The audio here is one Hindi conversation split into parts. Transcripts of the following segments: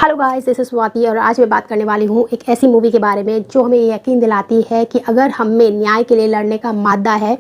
Hello guys, this is Swati और आज मैं बात करने वाली हूँ एक ऐसी मूवी के बारे में जो हमें यकीन दिलाती है कि अगर हम में न्याय के लिए लड़ने का मादा है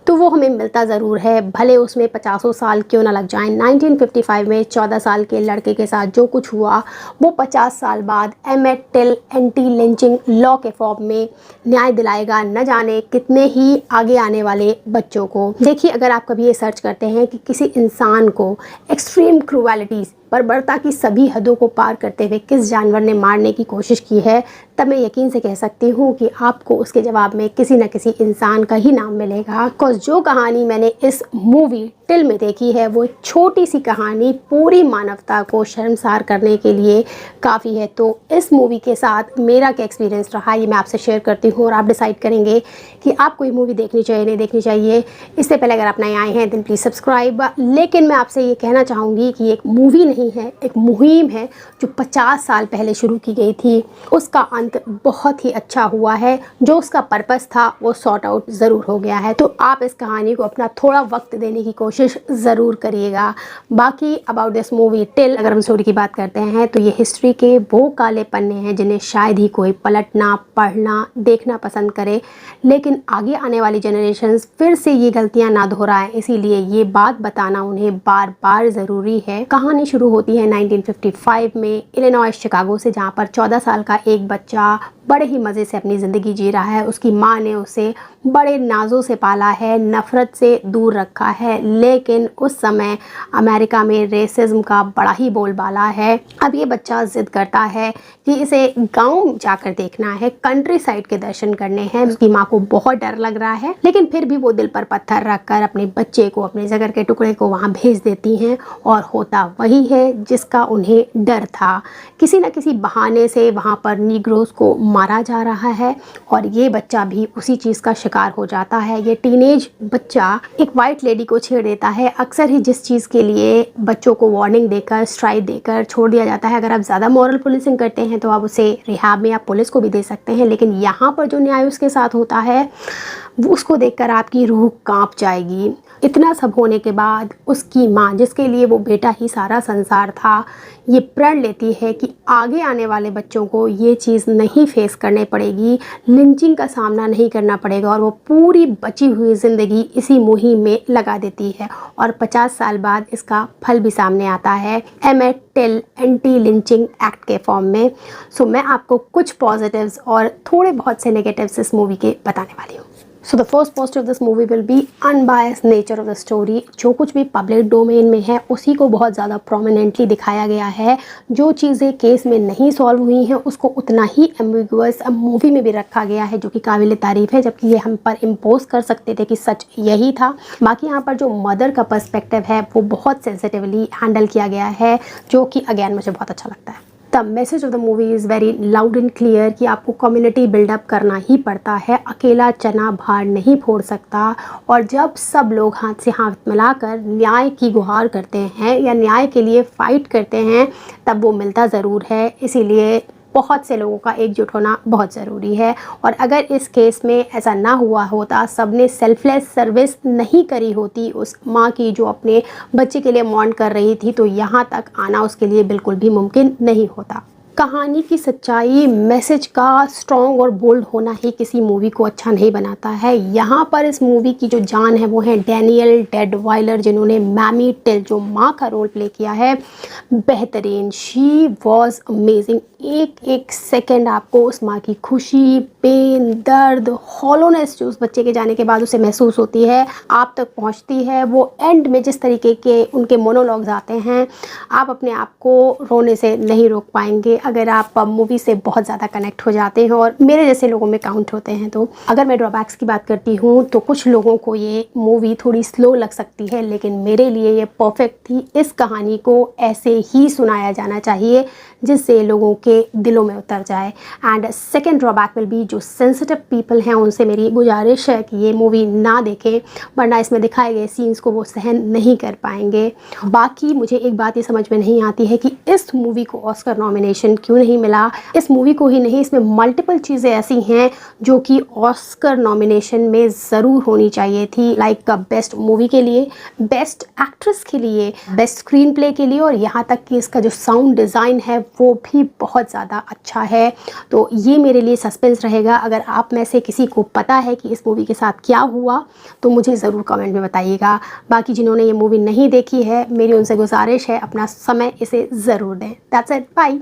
तो वो हमें मिलता ज़रूर है, भले उसमें 50 साल क्यों ना लग जाएं। 1955 में 14 साल के लड़के के साथ जो कुछ हुआ वो 50 साल बाद एमेट टिल एंटी लिंचिंग लॉ के फॉर्म में न्याय दिलाएगा न जाने कितने ही आगे आने वाले बच्चों को। देखिए, अगर आप कभी ये सर्च करते हैं कि किसी इंसान को एक्सट्रीम क्रूएलिटीज़, बर्बरता की सभी हदों को पार करते हुए किस जानवर ने मारने की कोशिश की है, तब मैं यकीन से कह सकती हूँ कि आपको उसके जवाब में किसी न किसी इंसान का ही नाम मिलेगा। बिकॉज जो कहानी मैंने इस मूवी टिल में देखी है वो एक छोटी सी कहानी पूरी मानवता को शर्मसार करने के लिए काफ़ी है। तो इस मूवी के साथ मेरा क्या एक्सपीरियंस रहा ये मैं आपसे शेयर करती हूँ और आप डिसाइड करेंगे कि आपको ये मूवी देखनी चाहिए नहीं देखनी चाहिए। इससे पहले अगर आप नए आए हैं देन प्लीज़ सब्सक्राइब। लेकिन मैं आपसे ये कहना चाहूँगी कि एक मूवी नहीं है, एक मुहिम है जो 50 साल पहले शुरू की गई थी। उसका अंत बहुत ही अच्छा हुआ है, जो उसका पर्पस था वो सॉर्ट आउट ज़रूर हो गया है। तो आप इस कहानी को अपना थोड़ा वक्त देने की कोशिश ज़रूर करिएगा। बाकी अबाउट दिस मूवी टिल, अगर हम स्टोरी की बात करते हैं तो ये हिस्ट्री के वो काले पन्ने हैं जिन्हें शायद ही कोई पलटना, पढ़ना, देखना पसंद करे, लेकिन आगे आने वाली जनरेशन्स फिर से ये गलतियां ना दोहराएं, इसीलिए ये बात बताना उन्हें बार बार ज़रूरी है। कहानी शुरू होती है 1955 में इलिनॉइस शिकागो से, जहाँ पर 14 साल का एक बच्चा बड़े ही मज़े से अपनी ज़िंदगी जी रहा है। उसकी माँ ने उसे बड़े नाज़ों से पाला है, नफ़रत से दूर रखा है, लेकिन उस समय अमेरिका में रेसिज्म का बड़ा ही बोलबाला है। अब ये बच्चा ज़िद करता है कि इसे गांव जाकर देखना है, कंट्री साइड के दर्शन करने हैं। उसकी माँ को बहुत डर लग रहा है, लेकिन फिर भी वो दिल पर पत्थर रखकर अपने बच्चे को, अपने जिगर के टुकड़े को वहाँ भेज देती हैं। और होता वही है जिसका उन्हें डर था। किसी न किसी बहाने से वहाँ पर नीग्रोस को मारा जा रहा है और ये बच्चा भी उसी चीज़ का शिकार हो जाता है। ये टीनेज बच्चा एक वाइट लेडी को छेड़ देता है। अक्सर ही जिस चीज़ के लिए बच्चों को वार्निंग देकर, स्ट्राइक देकर छोड़ दिया जाता है, अगर आप ज़्यादा मॉरल पुलिसिंग करते हैं तो आप उसे रिहाब में या पुलिस को भी दे सकते हैं, लेकिन यहाँ पर जो न्याय उसके साथ होता है वो उसको देखकर आपकी रूह कांप जाएगी। इतना सब होने के बाद उसकी माँ, जिसके लिए वो बेटा ही सारा संसार था, ये प्रण लेती है कि आगे आने वाले बच्चों को ये चीज़ नहीं फेस करने पड़ेगी, लिंचिंग का सामना नहीं करना पड़ेगा, और वो पूरी बची हुई ज़िंदगी इसी मुहिम में लगा देती है। और 50 साल बाद इसका फल भी सामने आता है एमेट टिल एंटी लिंचिंग एक्ट के फॉर्म में। सो मैं आपको कुछ पॉजिटिव्स और थोड़े बहुत से नेगेटिव्स इस मूवी के बताने वाली हूँ। So the first positive of this movie will be unbiased nature of the story. जो कुछ भी पब्लिक डोमेन में है उसी को बहुत ज़्यादा प्रोमिनेंटली दिखाया गया है। जो चीज़ें केस में नहीं सॉल्व हुई हैं उसको उतना ही एम्बिगुअस मूवी में भी रखा गया है, जो कि काबिल तारीफ़ है, जबकि ये हम पर इम्पोज कर सकते थे कि सच यही था। बाकी यहाँ पर जो मदर का पर्सपेक्टिव है वो बहुत सेंसिटिवली हैंडल किया गया है, जो कि अगेन मुझे बहुत अच्छा लगता है। The message of the movie is very loud and clear कि आपको कम्युनिटी बिल्डअप करना ही पड़ता है, अकेला चना भार नहीं फोड़ सकता। और जब सब लोग हाथ से हाथ मिलाकर न्याय की गुहार करते हैं या न्याय के लिए फ़ाइट करते हैं तब वो मिलता ज़रूर है। इसीलिए बहुत से लोगों का एकजुट होना बहुत ज़रूरी है। और अगर इस केस में ऐसा ना हुआ होता, सबने सेल्फलेस सर्विस नहीं करी होती उस माँ की जो अपने बच्चे के लिए मॉर्न कर रही थी, तो यहाँ तक आना उसके लिए बिल्कुल भी मुमकिन नहीं होता। कहानी की सच्चाई, मैसेज का स्ट्रॉन्ग और बोल्ड होना ही किसी मूवी को अच्छा नहीं बनाता है। यहाँ पर इस मूवी की जो जान है वो है डैनियल डेडवाइलर, जिन्होंने मैमी टिल, जो माँ का रोल प्ले किया है, बेहतरीन। She was amazing. एक एक सेकेंड आपको उस माँ की खुशी, पेन, दर्द, हॉलोनेस जो उस बच्चे के जाने के बाद उसे महसूस होती है आप तक पहुँचती है। वो एंड में जिस तरीके के उनके मोनोलॉग्स आते हैं, आप अपने आप को रोने से नहीं रोक पाएंगे अगर आप मूवी से बहुत ज़्यादा कनेक्ट हो जाते हैं और मेरे जैसे लोगों में काउंट होते हैं। तो अगर मैं ड्रॉबैक्स की बात करती हूँ तो कुछ लोगों को ये मूवी थोड़ी स्लो लग सकती है, लेकिन मेरे लिए ये परफेक्ट थी। इस कहानी को ऐसे ही सुनाया जाना चाहिए जिससे लोगों के दिलों में उतर जाए। And second drawback will be, जो सेंसिटिव पीपल हैं उनसे मेरी गुजारिश है कि ये मूवी ना देखें, वरना इसमें दिखाए गए सीन्स को वो सहन नहीं कर पाएंगे। बाकी मुझे एक बात ये समझ में नहीं आती है कि इस मूवी को ऑस्कर नॉमिनेशन क्यों नहीं मिला। इस मूवी को ही नहीं, इसमें मल्टीपल चीज़ें ऐसी हैं जो कि ऑस्कर नॉमिनेशन में ज़रूर होनी चाहिए थी, लाइक बेस्ट मूवी के लिए, बेस्ट एक्ट्रेस के लिए, बेस्ट स्क्रीन प्ले के लिए, और यहाँ तक कि इसका जो साउंड डिज़ाइन है वो भी बहुत ज़्यादा अच्छा है। तो ये मेरे लिए सस्पेंस रहेगा। अगर आप में से किसी को पता है कि इस मूवी के साथ क्या हुआ तो मुझे ज़रूर कमेंट में बताइएगा। बाकी जिन्होंने ये मूवी नहीं देखी है, मेरी उनसे गुजारिश है अपना समय इसे ज़रूर दें। That's it, bye.